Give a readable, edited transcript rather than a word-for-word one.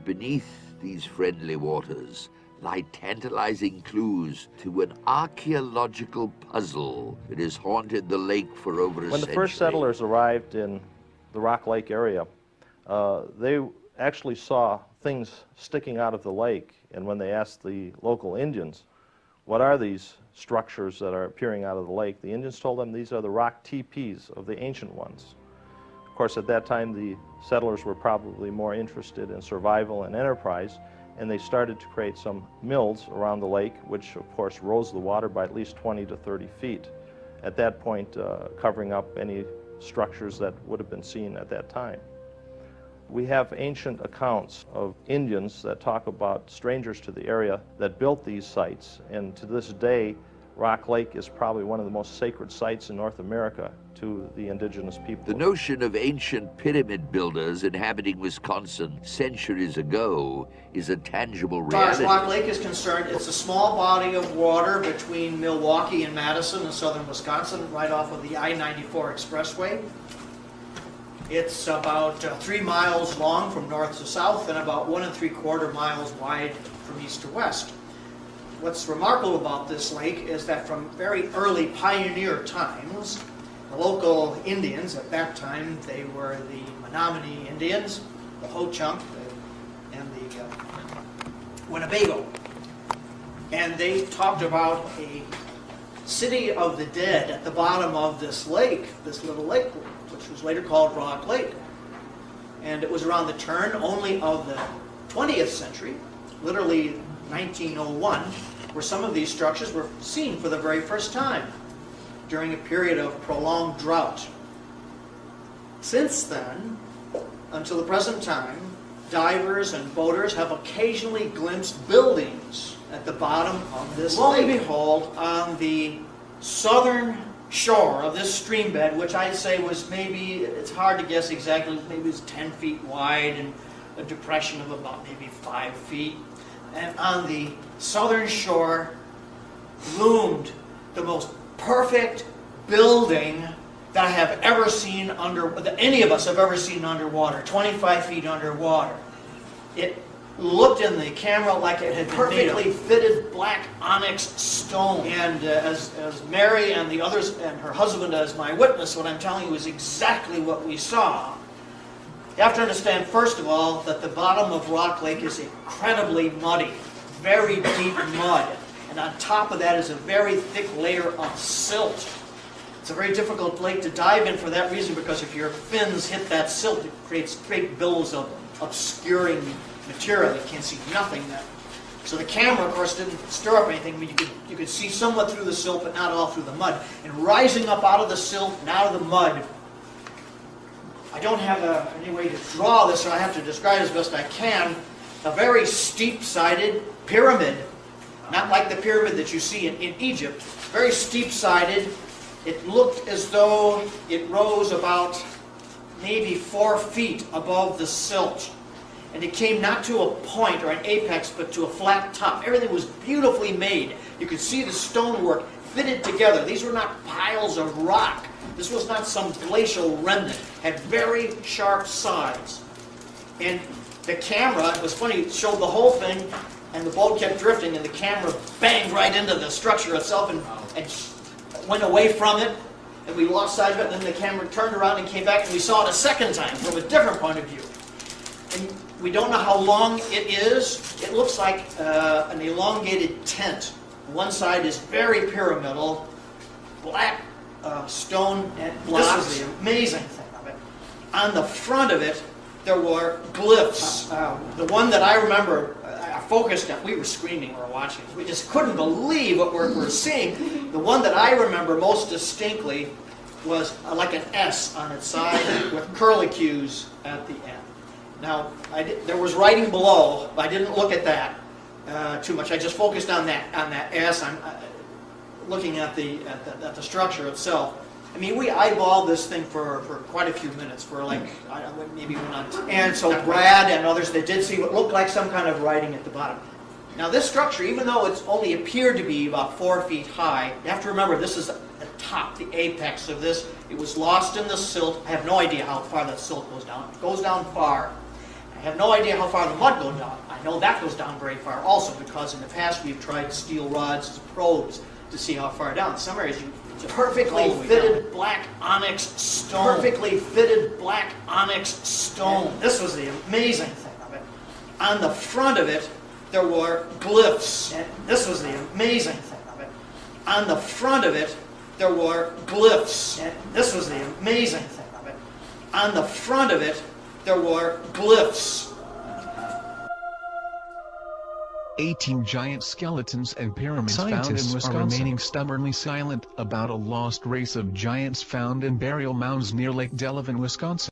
beneath these friendly waters lie tantalizing clues to an archaeological puzzle that has haunted the lake for over a century. When the first settlers arrived in the Rock Lake area, they actually saw things sticking out of the lake, and when they asked the local Indians, what are these structures that are appearing out of the lake, the Indians told them these are the rock teepees of the ancient ones. Of course, at that time, the settlers were probably more interested in survival and enterprise, and they started to create some mills around the lake, which of course rose the water by at least 20 to 30 feet. At that point, covering up any structures that would have been seen at that time. We have ancient accounts of Indians that talk about strangers to the area that built these sites, and to this day, Rock Lake is probably one of the most sacred sites in North America to the indigenous people. The notion of ancient pyramid builders inhabiting Wisconsin centuries ago is a tangible reality. As far as Rock Lake is concerned, it's a small body of water between Milwaukee and Madison in southern Wisconsin, right off of the I-94 expressway. It's about 3 miles long from north to south and about 1 3/4 miles wide from east to west. What's remarkable about this lake is that from very early pioneer times, the local Indians at that time, they were the Menominee Indians, the Ho-Chunk, and the Winnebago. And they talked about a city of the dead at the bottom of this lake, this little lake, which was later called Rock Lake. And it was around the turn only of the 20th century, literally 1901, where some of these structures were seen for the very first time during a period of prolonged drought. Since then, until the present time, divers and boaters have occasionally glimpsed buildings at the bottom of this lake. Lo and behold, on the southern shore of this stream bed, which I'd say was maybe, it's hard to guess exactly, maybe it's 10 feet wide and a depression of about maybe 5 feet. And on the southern shore loomed the most perfect building that I have ever seen that any of us have ever seen underwater, 25 feet underwater. It looked in the camera like it had perfectly fitted black onyx stone. And as Mary and the others, and her husband as my witness, what I'm telling you is exactly what we saw. You have to understand, first of all, that the bottom of Rock Lake is incredibly muddy, very deep mud. And on top of that is a very thick layer of silt. It's a very difficult lake to dive in for that reason, because if your fins hit that silt, it creates great billows of obscuring material. You can't see nothing then. So the camera, of course, didn't stir up anything. I mean, you could see somewhat through the silt, but not all through the mud. And rising up out of the silt and out of the mud, I don't have any way to draw this, so I have to describe it as best I can. A very steep-sided pyramid, not like the pyramid that you see in Egypt. Very steep-sided. It looked as though it rose about maybe 4 feet above the silt. And it came not to a point or an apex, but to a flat top. Everything was beautifully made. You could see the stonework fitted together. These were not piles of rock. This was not some glacial remnant. It had very sharp sides. And the camera, it was funny, it showed the whole thing, and the boat kept drifting, and the camera banged right into the structure itself and went away from it, and we lost sight of it, and then the camera turned around and came back, and we saw it a second time from a different point of view. And we don't know how long it is. It looks like an elongated tent. One side is very pyramidal, black stone and blocks. This is the amazing thing of it. On the front of it, there were glyphs. The one that I remember, I focused on, we were screaming, we were watching. We just couldn't believe what we're seeing. The one that I remember most distinctly was like an S on its side with curlicues at the end. Now, there was writing below, but I didn't look at that too much. I just focused on that S. I'm looking at the structure itself. I mean, we eyeballed this thing for quite a few minutes, for like, maybe 1 on 10. And so Brad and others, they did see what looked like some kind of writing at the bottom. Now this structure, even though it's only appeared to be about 4 feet high, you have to remember this is the top, the apex of this. It was lost in the silt. I have no idea how far that silt goes down. It goes down far. I have no idea how far the mud goes down. I know that goes down very far also, because in the past we've tried steel rods as probes to see how far down. In some areas, it's a perfectly fitted black onyx stone. Perfectly fitted black onyx stone. And this was the amazing thing of it. On the front of it, there were glyphs. And this was the amazing thing of it. On the front of it, there were glyphs. And this was the amazing thing of it. On the front of it, there were glyphs. 18 giant skeletons and pyramids found in Wisconsin are remaining stubbornly silent about a lost race of giants found in burial mounds near Lake Delavan, Wisconsin.